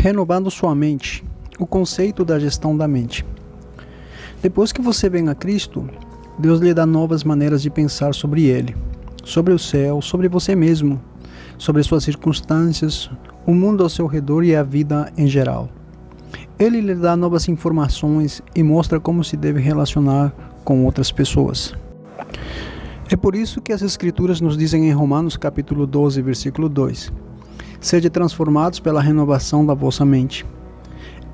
Renovando sua mente, o conceito da gestão da mente. Depois que você vem a Cristo, Deus lhe dá novas maneiras de pensar sobre Ele, sobre o céu, sobre você mesmo, sobre suas circunstâncias, o mundo ao seu redor e a vida em geral. Ele lhe dá novas informações e mostra como se deve relacionar com outras pessoas. É por isso que as Escrituras nos dizem em Romanos capítulo 12, versículo 2: Sede transformados pela renovação da vossa mente.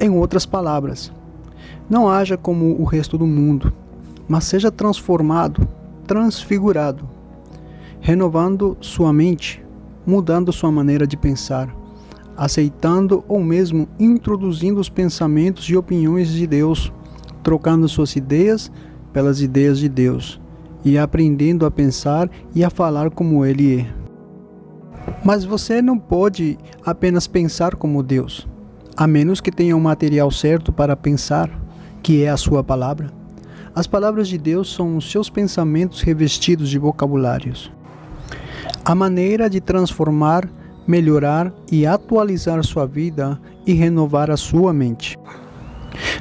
Em outras palavras, não haja como o resto do mundo, mas seja transformado, transfigurado, renovando sua mente, mudando sua maneira de pensar, aceitando ou mesmo introduzindo os pensamentos e opiniões de Deus, trocando suas ideias pelas ideias de Deus e aprendendo a pensar e a falar como Ele é. Mas você não pode apenas pensar como Deus, a menos que tenha o material certo para pensar, que é a sua palavra. As palavras de Deus são os seus pensamentos revestidos de vocabulários. A maneira de transformar, melhorar e atualizar sua vida e renovar a sua mente.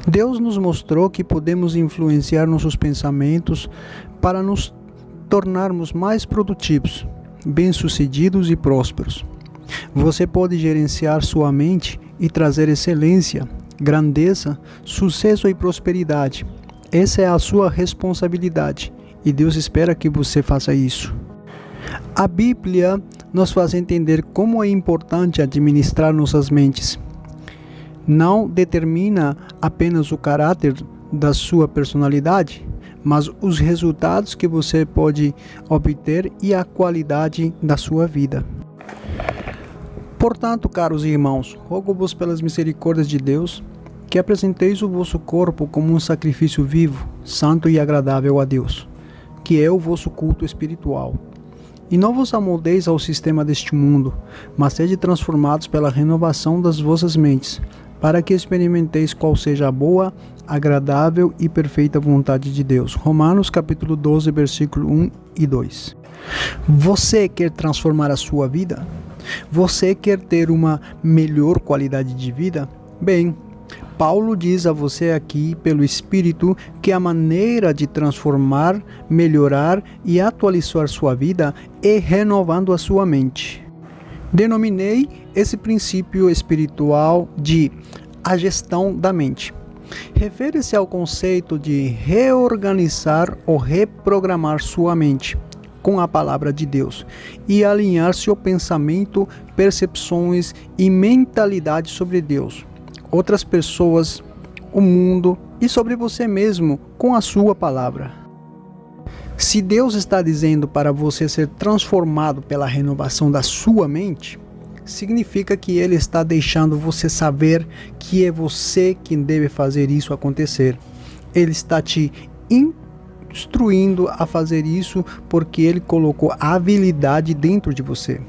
Deus nos mostrou que podemos influenciar nossos pensamentos para nos tornarmos mais produtivos, bem-sucedidos e prósperos. Você pode gerenciar sua mente e trazer excelência, grandeza, sucesso e prosperidade. Essa é a sua responsabilidade e Deus espera que você faça isso. A Bíblia nos faz entender como é importante administrar nossas mentes. Não determina apenas o caráter da sua personalidade, mas os resultados que você pode obter e a qualidade da sua vida. Portanto, caros irmãos, rogo-vos pelas misericórdias de Deus, que apresenteis o vosso corpo como um sacrifício vivo, santo e agradável a Deus, que é o vosso culto espiritual. E não vos amoldeis ao sistema deste mundo, mas sede transformados pela renovação das vossas mentes, para que experimenteis qual seja a boa, agradável e perfeita vontade de Deus. Romanos capítulo 12, versículo 1 e 2. Você quer transformar a sua vida? Você quer ter uma melhor qualidade de vida? Bem, Paulo diz a você aqui pelo Espírito que a maneira de transformar, melhorar e atualizar sua vida é renovando a sua mente. Denominei esse princípio espiritual de a gestão da mente. Refere-se ao conceito de reorganizar ou reprogramar sua mente com a palavra de Deus e alinhar seu pensamento, percepções e mentalidade sobre Deus, outras pessoas, o mundo e sobre você mesmo com a sua palavra. Se Deus está dizendo para você ser transformado pela renovação da sua mente, significa que Ele está deixando você saber que é você quem deve fazer isso acontecer. Ele está te instruindo a fazer isso porque Ele colocou a habilidade dentro de você.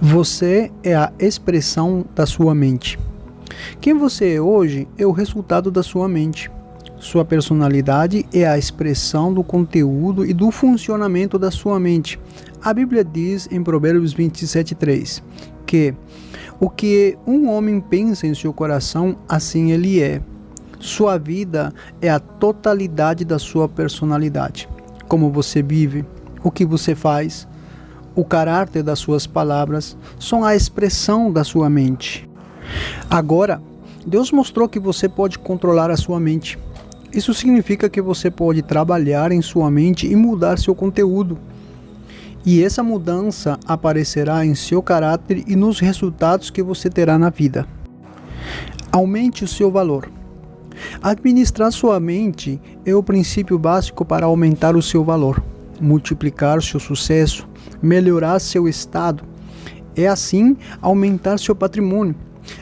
Você é a expressão da sua mente. Quem você é hoje é o resultado da sua mente. Sua personalidade é a expressão do conteúdo e do funcionamento da sua mente. A Bíblia diz em Provérbios 27:3 que o que um homem pensa em seu coração, assim ele é. Sua vida é a totalidade da sua personalidade. Como você vive, o que você faz, o caráter das suas palavras são a expressão da sua mente. Agora, Deus mostrou que você pode controlar a sua mente. Isso significa que você pode trabalhar em sua mente e mudar seu conteúdo. E essa mudança aparecerá em seu caráter e nos resultados que você terá na vida. Aumente o seu valor. Administrar sua mente é o princípio básico para aumentar o seu valor, multiplicar seu sucesso, melhorar seu estado. É assim aumentar seu patrimônio.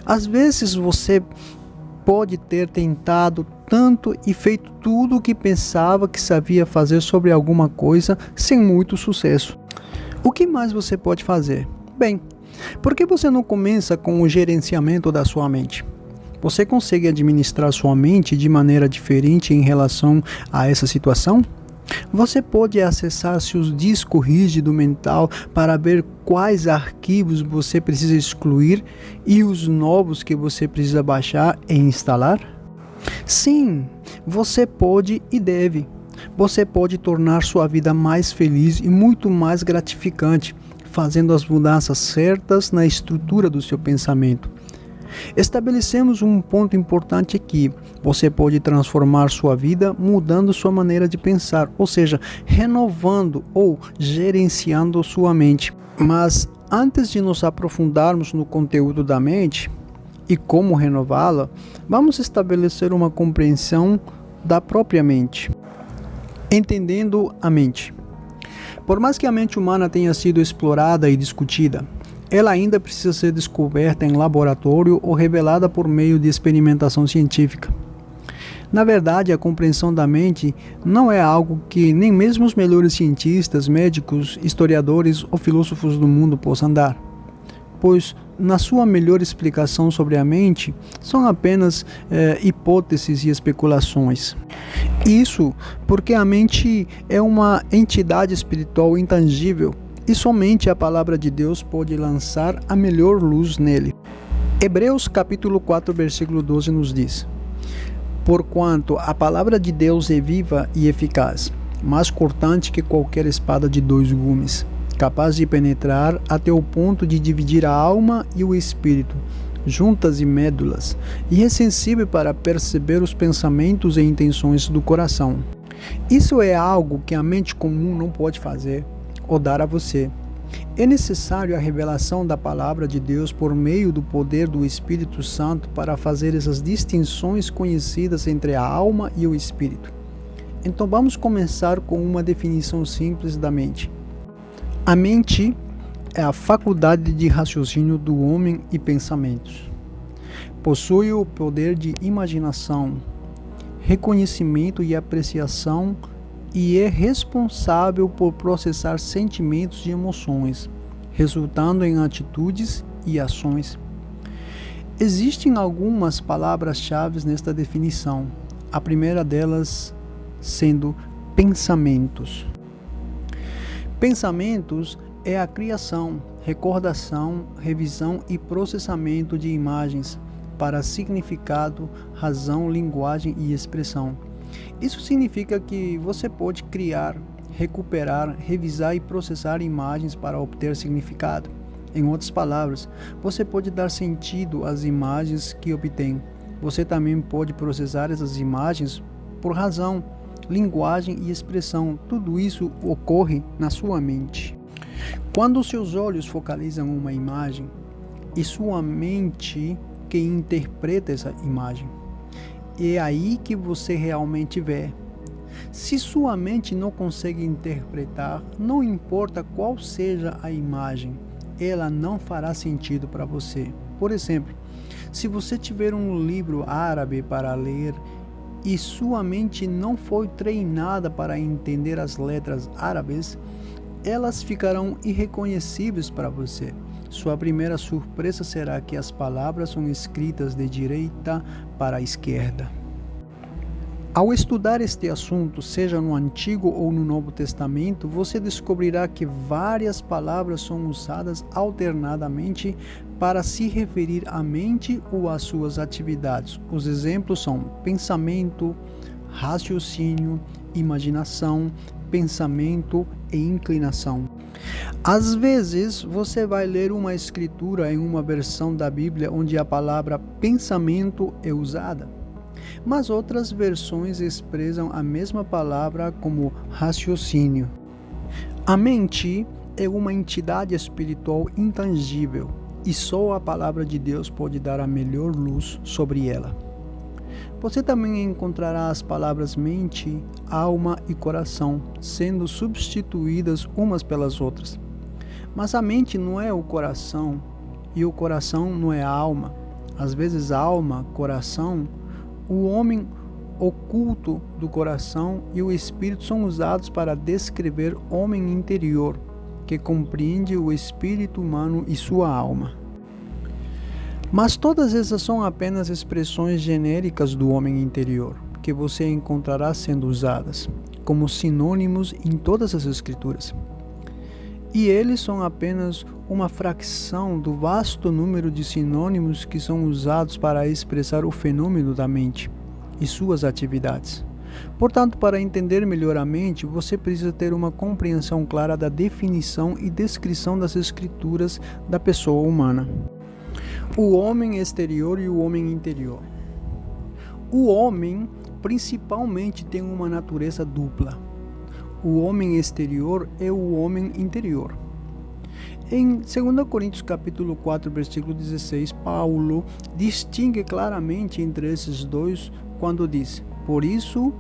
Às vezes você pode ter tentado tanto e feito tudo o que pensava que sabia fazer sobre alguma coisa sem muito sucesso. O que mais você pode fazer? Bem, por que você não começa com o gerenciamento da sua mente? Você consegue administrar sua mente de maneira diferente em relação a essa situação? Você pode acessar seu disco rígido mental para ver quais arquivos você precisa excluir e os novos que você precisa baixar e instalar? Sim, você pode e deve. Você pode tornar sua vida mais feliz e muito mais gratificante, fazendo as mudanças certas na estrutura do seu pensamento. Estabelecemos um ponto importante aqui. Você pode transformar sua vida mudando sua maneira de pensar, ou seja, renovando ou gerenciando sua mente. Mas antes de nos aprofundarmos no conteúdo da mente e como renová-la, vamos estabelecer uma compreensão da própria mente. Entendendo a mente. Por mais que a mente humana tenha sido explorada e discutida, ela ainda precisa ser descoberta em laboratório ou revelada por meio de experimentação científica. Na verdade, a compreensão da mente não é algo que nem mesmo os melhores cientistas, médicos, historiadores ou filósofos do mundo possam dar, pois, na sua melhor explicação sobre a mente, são apenas hipóteses e especulações. Isso porque a mente é uma entidade espiritual intangível, e somente a palavra de Deus pode lançar a melhor luz nele. Hebreus capítulo 4, versículo 12 nos diz: Porquanto a palavra de Deus é viva e eficaz, mais cortante que qualquer espada de 2 gumes, capaz de penetrar até o ponto de dividir a alma e o espírito, juntas e médulas, e é sensível para perceber os pensamentos e intenções do coração. Isso é algo que a mente comum não pode fazer ou dar a você. É necessário a revelação da palavra de Deus por meio do poder do Espírito Santo para fazer essas distinções conhecidas entre a alma e o espírito. Então vamos começar com uma definição simples da mente. A mente é a faculdade de raciocínio do homem e pensamentos. Possui o poder de imaginação, reconhecimento e apreciação e é responsável por processar sentimentos e emoções, resultando em atitudes e ações. Existem algumas palavras-chave nesta definição, a primeira delas sendo pensamentos. Pensamentos é a criação, recordação, revisão e processamento de imagens para significado, razão, linguagem e expressão. Isso significa que você pode criar, recuperar, revisar e processar imagens para obter significado. Em outras palavras, você pode dar sentido às imagens que obtém. Você também pode processar essas imagens por razão, linguagem e expressão. Tudo isso ocorre na sua mente. Quando seus olhos focalizam uma imagem, é sua mente que interpreta essa imagem. É aí que você realmente vê. Se sua mente não consegue interpretar, não importa qual seja a imagem, ela não fará sentido para você. Por exemplo, se você tiver um livro árabe para ler e sua mente não foi treinada para entender as letras árabes, elas ficarão irreconhecíveis para você. Sua primeira surpresa será que as palavras são escritas de direita para a esquerda. Ao estudar este assunto, seja no Antigo ou no Novo Testamento, você descobrirá que várias palavras são usadas alternadamente para se referir à mente ou às suas atividades. Os exemplos são pensamento, raciocínio, imaginação, pensamento e inclinação. Às vezes, você vai ler uma escritura em uma versão da Bíblia onde a palavra pensamento é usada, mas outras versões expressam a mesma palavra como raciocínio. A mente é uma entidade espiritual intangível e só a palavra de Deus pode dar a melhor luz sobre ela. Você também encontrará as palavras mente, alma e coração sendo substituídas umas pelas outras. Mas a mente não é o coração e o coração não é a alma. Às vezes alma, coração, o homem oculto do coração e o espírito são usados para descrever homem interior, que compreende o espírito humano e sua alma. Mas todas essas são apenas expressões genéricas do homem interior, que você encontrará sendo usadas. como sinônimos em todas as Escrituras. E eles são apenas uma fração do vasto número de sinônimos que são usados para expressar o fenômeno da mente e suas atividades. Portanto, para entender melhor a mente, você precisa ter uma compreensão clara da definição e descrição das Escrituras da pessoa humana. O homem exterior e o homem interior. O homem, principalmente, tem uma natureza dupla. O homem exterior é o homem interior. Em 2 Coríntios capítulo 4, versículo 16, Paulo distingue claramente entre esses dois quando diz: por isso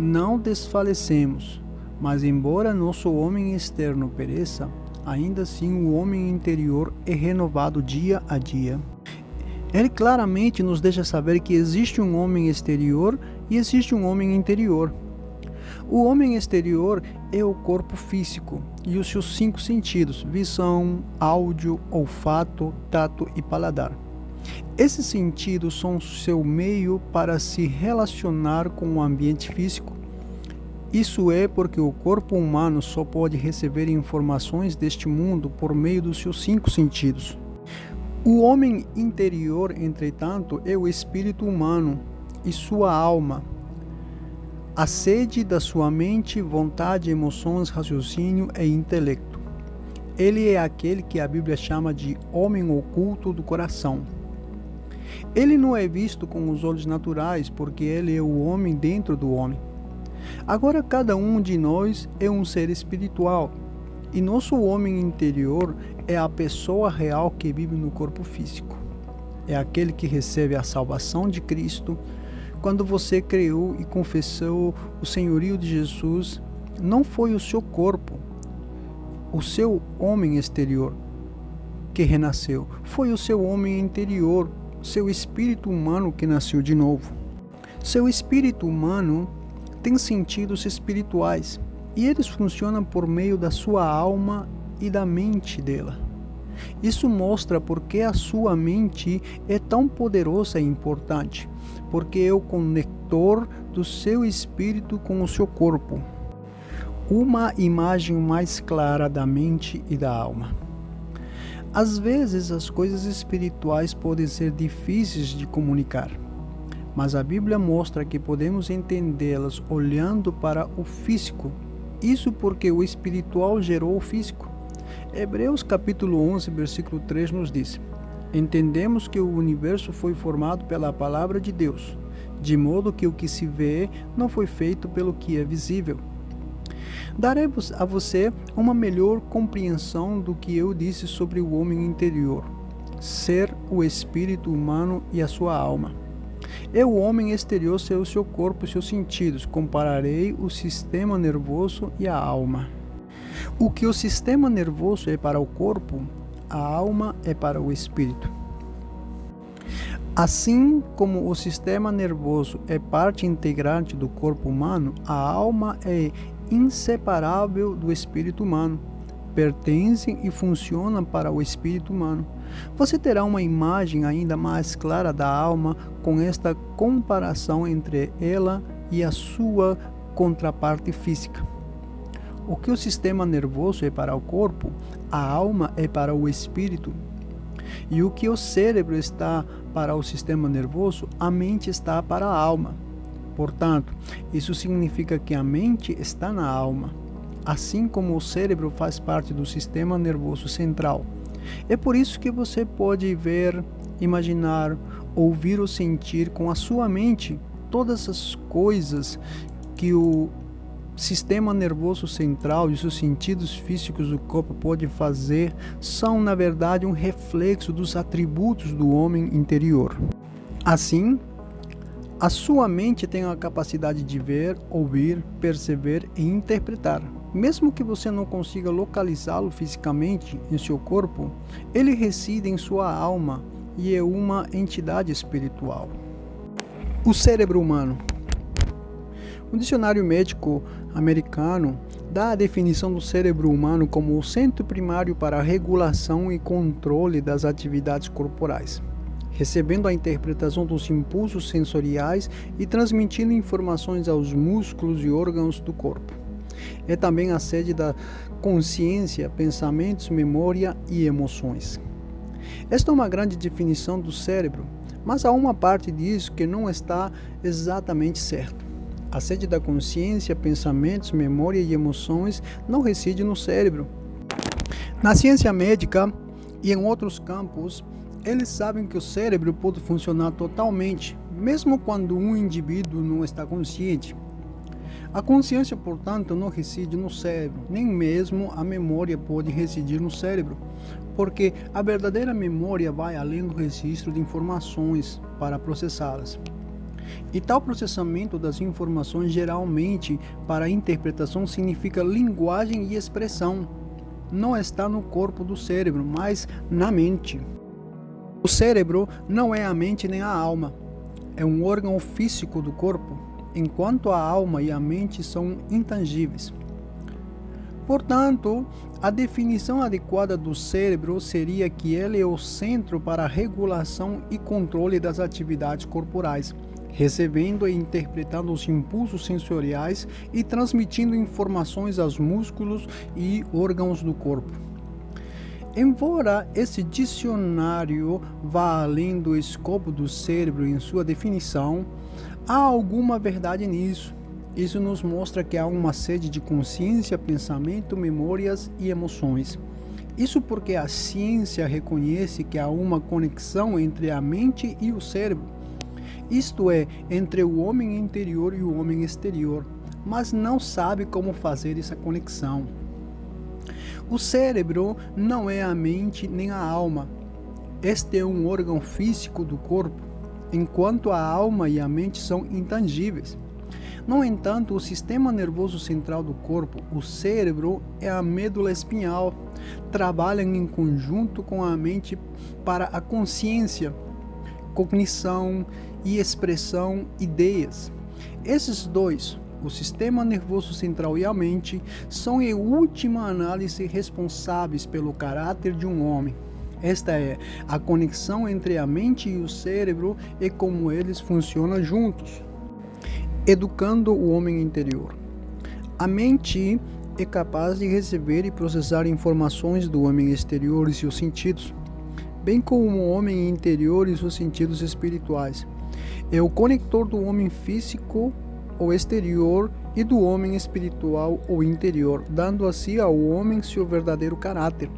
não desfalecemos, mas embora nosso homem externo pereça, ainda assim o homem interior é renovado dia a dia. Ele claramente nos deixa saber que existe um homem exterior e existe um homem interior. O homem exterior é o corpo físico e os seus 5 sentidos: visão, áudio, olfato, tato e paladar. Esses sentidos são seu meio para se relacionar com o ambiente físico. Isso é porque o corpo humano só pode receber informações deste mundo por meio dos seus 5 sentidos. O homem interior, entretanto, é o espírito humano e sua alma, a sede da sua mente, vontade, emoções, raciocínio e intelecto. Ele é aquele que a Bíblia chama de homem oculto do coração. Ele não é visto com os olhos naturais, porque ele é o homem dentro do homem. Agora, cada um de nós é um ser espiritual, e nosso homem interior é a pessoa real que vive no corpo físico. É aquele que recebe a salvação de Cristo. Quando você creu e confessou o senhorio de Jesus, não foi o seu corpo, o seu homem exterior, que renasceu. Foi o seu homem interior, seu espírito humano que nasceu de novo. Seu espírito humano tem sentidos espirituais e eles funcionam por meio da sua alma e da mente dela. Isso mostra porque a sua mente é tão poderosa e importante, porque é o conector do seu espírito com o seu corpo. Uma imagem mais clara da mente e da alma. Às vezes as coisas espirituais podem ser difíceis de comunicar, mas a Bíblia mostra que podemos entendê-las olhando para o físico. Isso porque o espiritual gerou o físico. Hebreus capítulo 11, versículo 3 nos diz: entendemos que o universo foi formado pela palavra de Deus, de modo que o que se vê não foi feito pelo que é visível. Darei a você uma melhor compreensão do que eu disse sobre o homem interior, ser o espírito humano e a sua alma. É o homem exterior ser o seu corpo e seus sentidos. Compararei o sistema nervoso e a alma. O que o sistema nervoso é para o corpo, a alma é para o espírito. Assim como o sistema nervoso é parte integrante do corpo humano, a alma é inseparável do espírito humano. Pertencem e funcionam para o espírito humano. Você terá uma imagem ainda mais clara da alma com esta comparação entre ela e a sua contraparte física. O que o sistema nervoso é para o corpo, a alma é para o espírito. E o que o cérebro está para o sistema nervoso, a mente está para a alma. Portanto, isso significa que a mente está na alma, assim como o cérebro faz parte do sistema nervoso central. É por isso que você pode ver, imaginar, ouvir ou sentir com a sua mente todas as coisas que o sistema nervoso central e os seus sentidos físicos do corpo podem fazer são, na verdade, um reflexo dos atributos do homem interior. Assim, a sua mente tem a capacidade de ver, ouvir, perceber e interpretar. Mesmo que você não consiga localizá-lo fisicamente em seu corpo, ele reside em sua alma e é uma entidade espiritual. O cérebro humano. O dicionário médico americano dá a definição do cérebro humano como o centro primário para a regulação e controle das atividades corporais. recebendo a interpretação dos impulsos sensoriais e transmitindo informações aos músculos e órgãos do corpo. É também a sede da consciência, pensamentos, memória e emoções. Esta é uma grande definição do cérebro, mas há uma parte disso que não está exatamente certa. A sede da consciência, pensamentos, memória e emoções não reside no cérebro. Na ciência médica e em outros campos, eles sabem que o cérebro pode funcionar totalmente, mesmo quando um indivíduo não está consciente. A consciência, portanto, não reside no cérebro, nem mesmo a memória pode residir no cérebro, porque a verdadeira memória vai além do registro de informações para processá-las. E tal processamento das informações geralmente para a interpretação significa linguagem e expressão. Não está no corpo do cérebro, mas na mente. O cérebro não é a mente nem a alma, é um órgão físico do corpo, enquanto a alma e a mente são intangíveis. Portanto, a definição adequada do cérebro seria que ele é o centro para a regulação e controle das atividades corporais, recebendo e interpretando os impulsos sensoriais e transmitindo informações aos músculos e órgãos do corpo. Embora esse dicionário vá além do escopo do cérebro em sua definição, há alguma verdade nisso. Isso nos mostra que há uma sede de consciência, pensamento, memórias e emoções. Isso porque a ciência reconhece que há uma conexão entre a mente e o cérebro, isto é, entre o homem interior e o homem exterior, mas não sabe como fazer essa conexão. O cérebro não é a mente nem a alma. Este é um órgão físico do corpo, enquanto a alma e a mente são intangíveis. No entanto, o sistema nervoso central do corpo, o cérebro, é a medula espinhal, trabalham em conjunto com a mente para a consciência, cognição e expressão ideias. Esses dois, o sistema nervoso central e a mente, são em última análise responsáveis pelo caráter de um homem. Esta é a conexão entre a mente e o cérebro e como eles funcionam juntos. Educando o homem interior. A mente é capaz de receber e processar informações do homem exterior e seus sentidos, bem como o homem interior e seus sentidos espirituais. É o conector do homem físico ou exterior e do homem espiritual ou interior, dando assim ao homem seu verdadeiro caráter.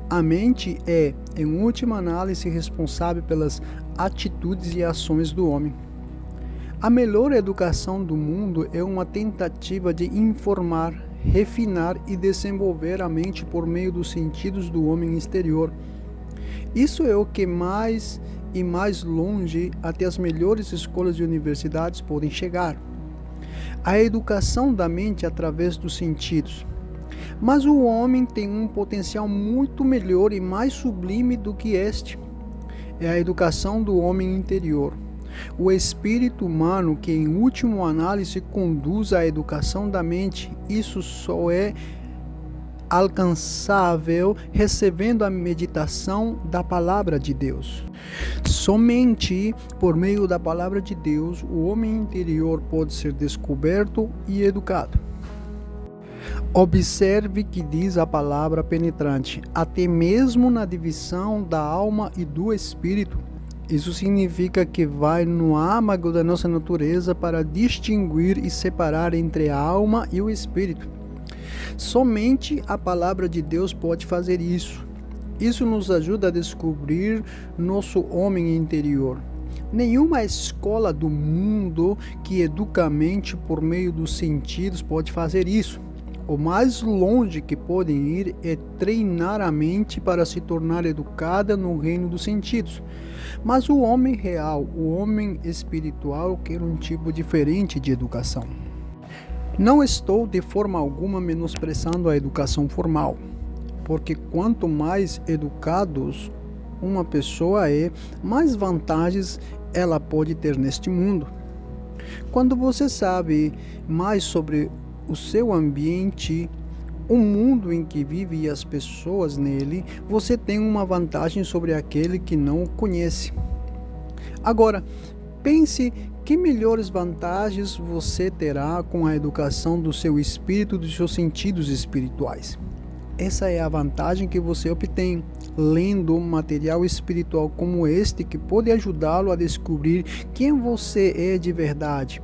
A mente é, em última análise, responsável pelas atitudes e ações do homem. A melhor educação do mundo é uma tentativa de informar, refinar e desenvolver a mente por meio dos sentidos do homem exterior. Isso é o que mais e mais longe até as melhores escolas e universidades podem chegar. A educação da mente através dos sentidos. Mas o homem tem um potencial muito melhor e mais sublime do que este. É a educação do homem interior. O espírito humano que, em última análise, conduz à educação da mente. Isso só é alcançável recebendo a meditação da palavra de Deus. Somente por meio da palavra de Deus, o homem interior pode ser descoberto e educado. Observe que diz a palavra penetrante, até mesmo na divisão da alma e do espírito. Isso significa que vai no âmago da nossa natureza para distinguir e separar entre a alma e o espírito. Somente a palavra de Deus pode fazer isso. Isso nos ajuda a descobrir nosso homem interior. Nenhuma escola do mundo que educa a mente por meio dos sentidos pode fazer isso. O mais longe que podem ir é treinar a mente para se tornar educada no reino dos sentidos. Mas o homem real, o homem espiritual, quer um tipo diferente de educação. Não estou de forma alguma menosprezando a educação formal, porque quanto mais educados uma pessoa é, mais vantagens ela pode ter neste mundo. Quando você sabe mais sobre o seu ambiente, o mundo em que vive e as pessoas nele, você tem uma vantagem sobre aquele que não o conhece. Agora, pense que melhores vantagens você terá com a educação do seu espírito, dos seus sentidos espirituais. Essa é a vantagem que você obtém lendo um material espiritual como este, que pode ajudá-lo a descobrir quem você é de verdade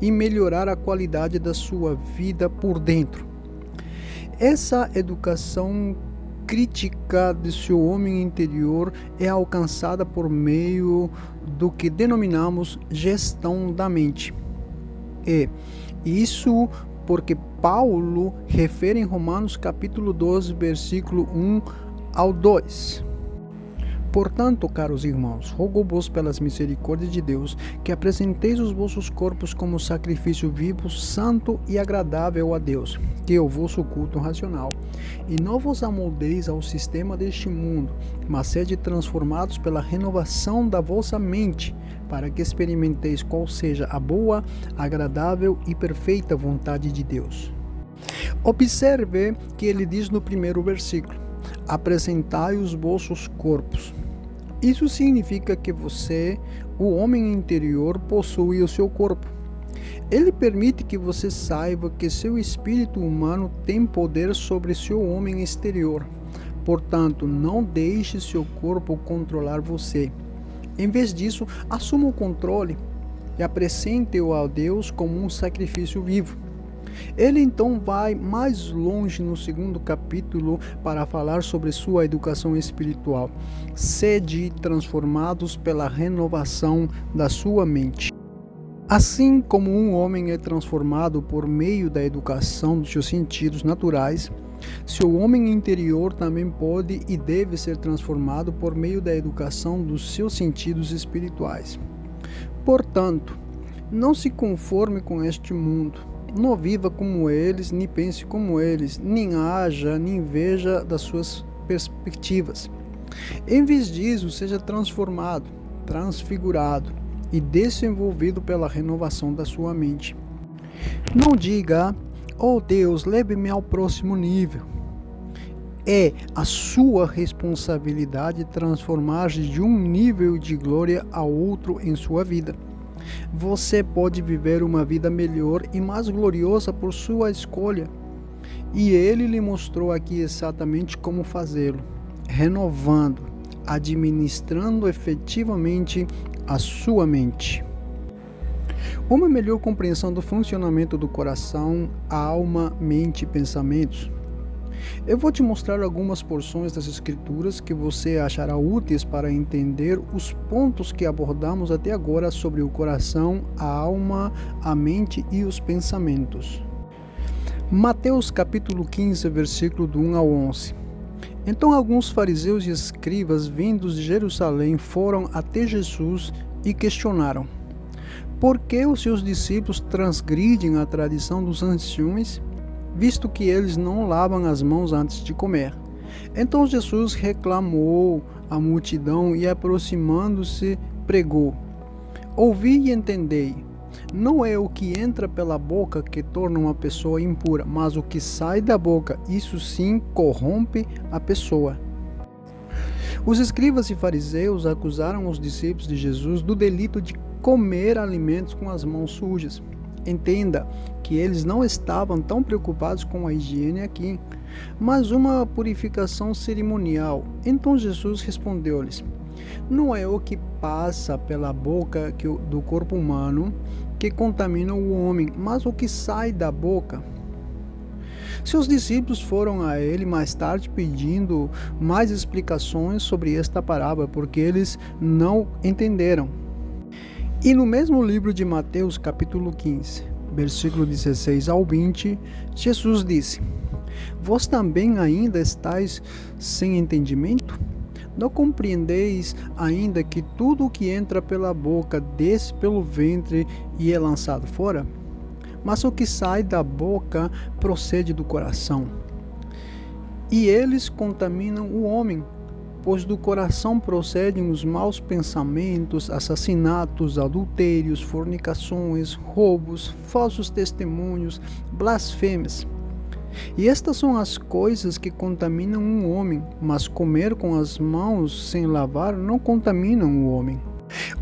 e melhorar a qualidade da sua vida por dentro. Essa educação crítica de seu homem interior é alcançada por meio do que denominamos gestão da mente. Isso porque Paulo refere em Romanos capítulo 12, versículo 1 ao 2. Portanto, caros irmãos, rogo-vos pelas misericórdias de Deus, que apresenteis os vossos corpos como sacrifício vivo, santo e agradável a Deus, que é o vosso culto racional. E não vos amoldeis ao sistema deste mundo, mas sede transformados pela renovação da vossa mente, para que experimenteis qual seja a boa, agradável e perfeita vontade de Deus. Observe que ele diz no primeiro versículo: apresentai os vossos corpos. Isso significa que você, o homem interior, possui o seu corpo. Ele permite que você saiba que seu espírito humano tem poder sobre seu homem exterior. Portanto, não deixe seu corpo controlar você. Em vez disso, assuma o controle e apresente-o a Deus como um sacrifício vivo. Ele então vai mais longe no segundo capítulo para falar sobre sua educação espiritual. Sede transformados pela renovação da sua mente. Assim como um homem é transformado por meio da educação dos seus sentidos naturais, seu homem interior também pode e deve ser transformado por meio da educação dos seus sentidos espirituais. Portanto, não se conforme com este mundo. Não viva como eles, nem pense como eles, nem haja, nem veja das suas perspectivas. Em vez disso, seja transformado, transfigurado e desenvolvido pela renovação da sua mente. Não diga: oh Deus, leve-me ao próximo nível. É a sua responsabilidade transformar-se de um nível de glória a outro em sua vida. Você pode viver uma vida melhor e mais gloriosa por sua escolha. E ele lhe mostrou aqui exatamente como fazê-lo, renovando, administrando efetivamente a sua mente. Uma melhor compreensão do funcionamento do coração, alma, mente e pensamentos. Eu vou te mostrar algumas porções das Escrituras que você achará úteis para entender os pontos que abordamos até agora sobre o coração, a alma, a mente e os pensamentos. Mateus capítulo 15, versículo do 1 ao 11. Então alguns fariseus e escribas vindos de Jerusalém foram até Jesus e questionaram: por que os seus discípulos transgridem a tradição dos anciões, visto que eles não lavam as mãos antes de comer? Então Jesus reclamou à multidão e, aproximando-se, pregou: ouvi e entendei. Não é o que entra pela boca que torna uma pessoa impura, mas o que sai da boca, isso sim corrompe a pessoa. Os escribas e fariseus acusaram os discípulos de Jesus do delito de comer alimentos com as mãos sujas. Entenda que eles não estavam tão preocupados com a higiene aqui, mas uma purificação cerimonial. Então Jesus respondeu-lhes: não é o que passa pela boca do corpo humano que contamina o homem, mas o que sai da boca. Seus discípulos foram a ele mais tarde pedindo mais explicações sobre esta parábola, porque eles não entenderam. E no mesmo livro de Mateus, capítulo 15, versículo 16 ao 20, Jesus disse: vós também ainda estáis sem entendimento? Não compreendeis ainda que tudo o que entra pela boca desce pelo ventre e é lançado fora? Mas o que sai da boca procede do coração. E eles contaminam o homem, pois do coração procedem os maus pensamentos, assassinatos, adultérios, fornicações, roubos, falsos testemunhos, blasfêmias. E estas são as coisas que contaminam um homem, mas comer com as mãos sem lavar não contaminam o homem.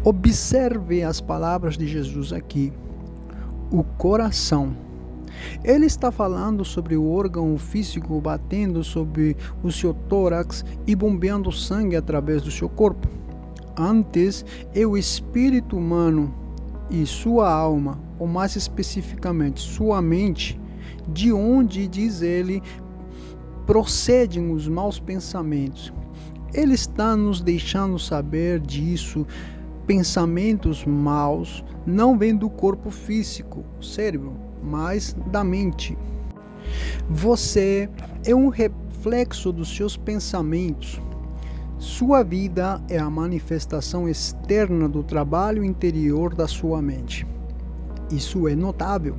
Observe as palavras de Jesus aqui. O coração. Ele está falando sobre o órgão físico batendo sobre o seu tórax e bombeando sangue através do seu corpo. Antes, é o espírito humano e sua alma, ou mais especificamente, sua mente, de onde, diz ele, procedem os maus pensamentos. Ele está nos deixando saber disso. Pensamentos maus não vêm do corpo físico, cérebro, mas da mente. Você é um reflexo dos seus pensamentos. Sua vida é a manifestação externa do trabalho interior da sua mente. Isso é notável.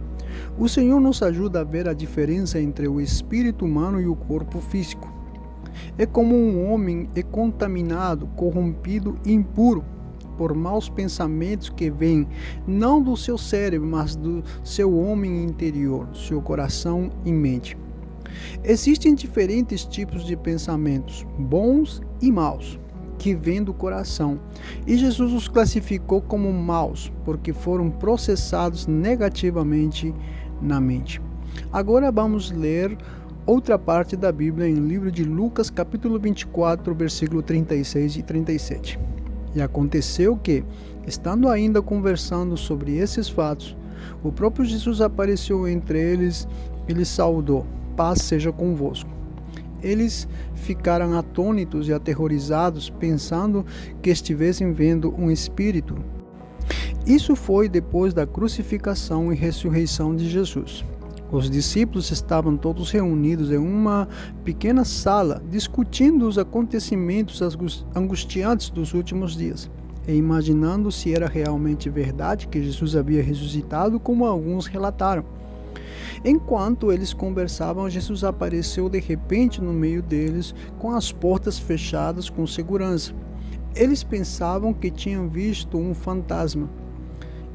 O Senhor nos ajuda a ver a diferença entre o espírito humano e o corpo físico. É como um homem é contaminado, corrompido e impuro por maus pensamentos que vêm não do seu cérebro, mas do seu homem interior, seu coração e mente. Existem diferentes tipos de pensamentos, bons e maus, que vêm do coração, e Jesus os classificou como maus, porque foram processados negativamente na mente. Agora vamos ler outra parte da Bíblia em livro de Lucas, capítulo 24, versículo 36 e 37. E aconteceu que, estando ainda conversando sobre esses fatos, o próprio Jesus apareceu entre eles e lhes saudou: paz seja convosco. Eles ficaram atônitos e aterrorizados, pensando que estivessem vendo um espírito. Isso foi depois da crucificação e ressurreição de Jesus. Os discípulos estavam todos reunidos em uma pequena sala, discutindo os acontecimentos angustiantes dos últimos dias, e imaginando se era realmente verdade que Jesus havia ressuscitado, como alguns relataram. Enquanto eles conversavam, Jesus apareceu de repente no meio deles, com as portas fechadas com segurança. Eles pensavam que tinham visto um fantasma.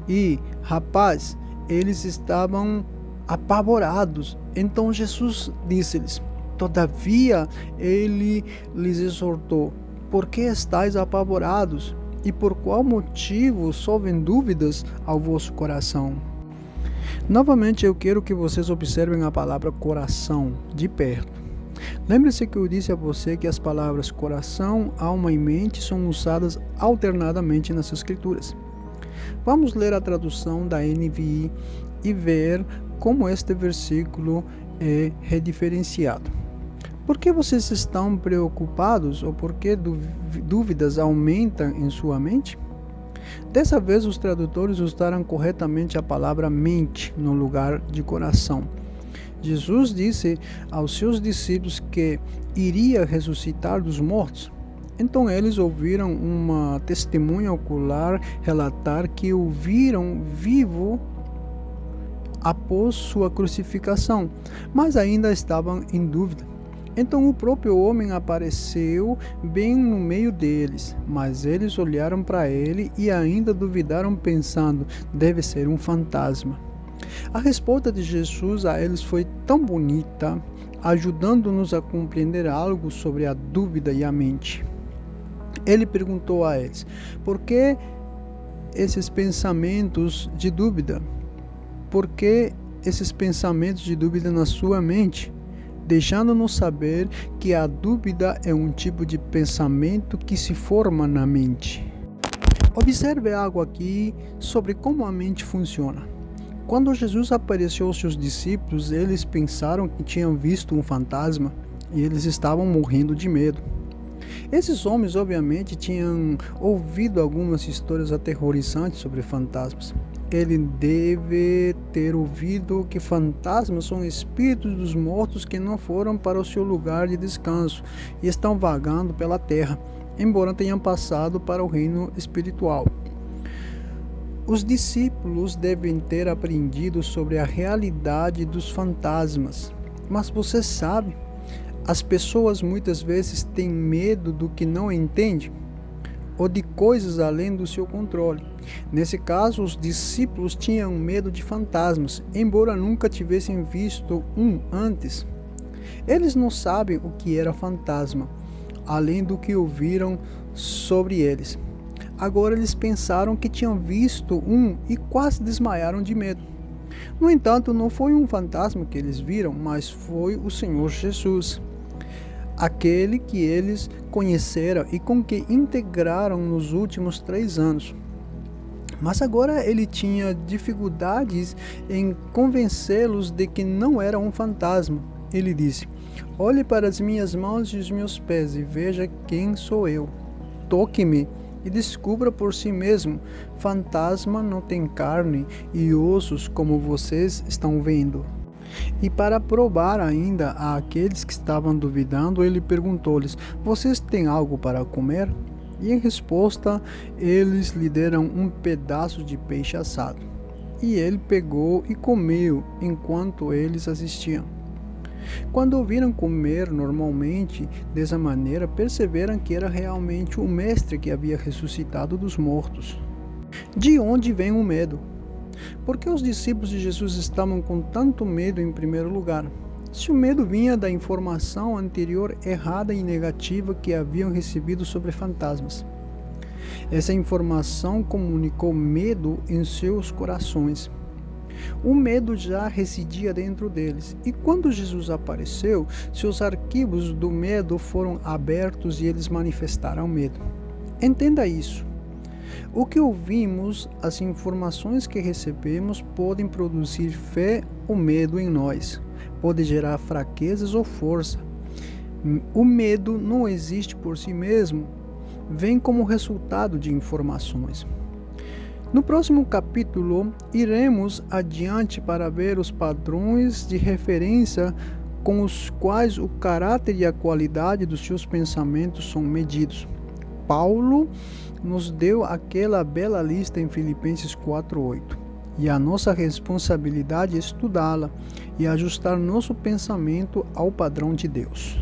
E, rapaz, eles estavam apavorados. Então Jesus disse-lhes: todavia ele lhes exortou: por que estáis apavorados? E por qual motivo sobem dúvidas ao vosso coração? Novamente eu quero que vocês observem a palavra coração de perto. Lembre-se que eu disse a você que as palavras coração, alma e mente são usadas alternadamente nas Escrituras. Vamos ler a tradução da NVI e ver como este versículo é rediferenciado. Por que vocês estão preocupados ou por que dúvidas aumentam em sua mente? Dessa vez os tradutores usaram corretamente a palavra mente no lugar de coração. Jesus disse aos seus discípulos que iria ressuscitar dos mortos. Então eles ouviram uma testemunha ocular relatar que o viram vivo após sua crucificação, mas ainda estavam em dúvida. Então o próprio homem apareceu bem no meio deles, mas eles olharam para ele e ainda duvidaram, pensando: deve ser um fantasma. A resposta de Jesus a eles foi tão bonita, ajudando-nos a compreender algo sobre a dúvida e a mente. Ele perguntou a eles: por que esses pensamentos de dúvida? Por que esses pensamentos de dúvida na sua mente? Deixando-nos saber que a dúvida é um tipo de pensamento que se forma na mente. Observe algo aqui sobre como a mente funciona. Quando Jesus apareceu aos seus discípulos, eles pensaram que tinham visto um fantasma e eles estavam morrendo de medo. Esses homens, obviamente, tinham ouvido algumas histórias aterrorizantes sobre fantasmas. Ele deve ter ouvido que fantasmas são espíritos dos mortos que não foram para o seu lugar de descanso e estão vagando pela terra, embora tenham passado para o reino espiritual. Os discípulos devem ter aprendido sobre a realidade dos fantasmas. Mas você sabe, as pessoas muitas vezes têm medo do que não entendem ou de coisas além do seu controle. Nesse caso, os discípulos tinham medo de fantasmas, embora nunca tivessem visto um antes. Eles não sabem o que era fantasma, além do que ouviram sobre eles. Agora eles pensaram que tinham visto um e quase desmaiaram de medo. No entanto, não foi um fantasma que eles viram, mas foi o Senhor Jesus, aquele que eles conheceram e com que integraram nos últimos 3 anos. Mas agora ele tinha dificuldades em convencê-los de que não era um fantasma. Ele disse: olhe para as minhas mãos e os meus pés e veja quem sou eu. Toque-me e descubra por si mesmo. Fantasma não tem carne e ossos como vocês estão vendo. E para provar ainda àqueles que estavam duvidando, ele perguntou-lhes: vocês têm algo para comer? E em resposta, eles lhe deram um pedaço de peixe assado. E ele pegou e comeu enquanto eles assistiam. Quando o viram comer normalmente dessa maneira, perceberam que era realmente o Mestre que havia ressuscitado dos mortos. De onde vem o medo? Por que os discípulos de Jesus estavam com tanto medo em primeiro lugar? Se o medo vinha da informação anterior errada e negativa que haviam recebido sobre fantasmas. Essa informação comunicou medo em seus corações. O medo já residia dentro deles, e quando Jesus apareceu, seus arquivos do medo foram abertos e eles manifestaram medo. Entenda isso. O que ouvimos, as informações que recebemos podem produzir fé ou medo em nós. Pode gerar fraquezas ou força. O medo não existe por si mesmo, vem como resultado de informações. No próximo capítulo, iremos adiante para ver os padrões de referência com os quais o caráter e a qualidade dos seus pensamentos são medidos. Paulo nos deu aquela bela lista em Filipenses 4:8. E a nossa responsabilidade é estudá-la e ajustar nosso pensamento ao padrão de Deus.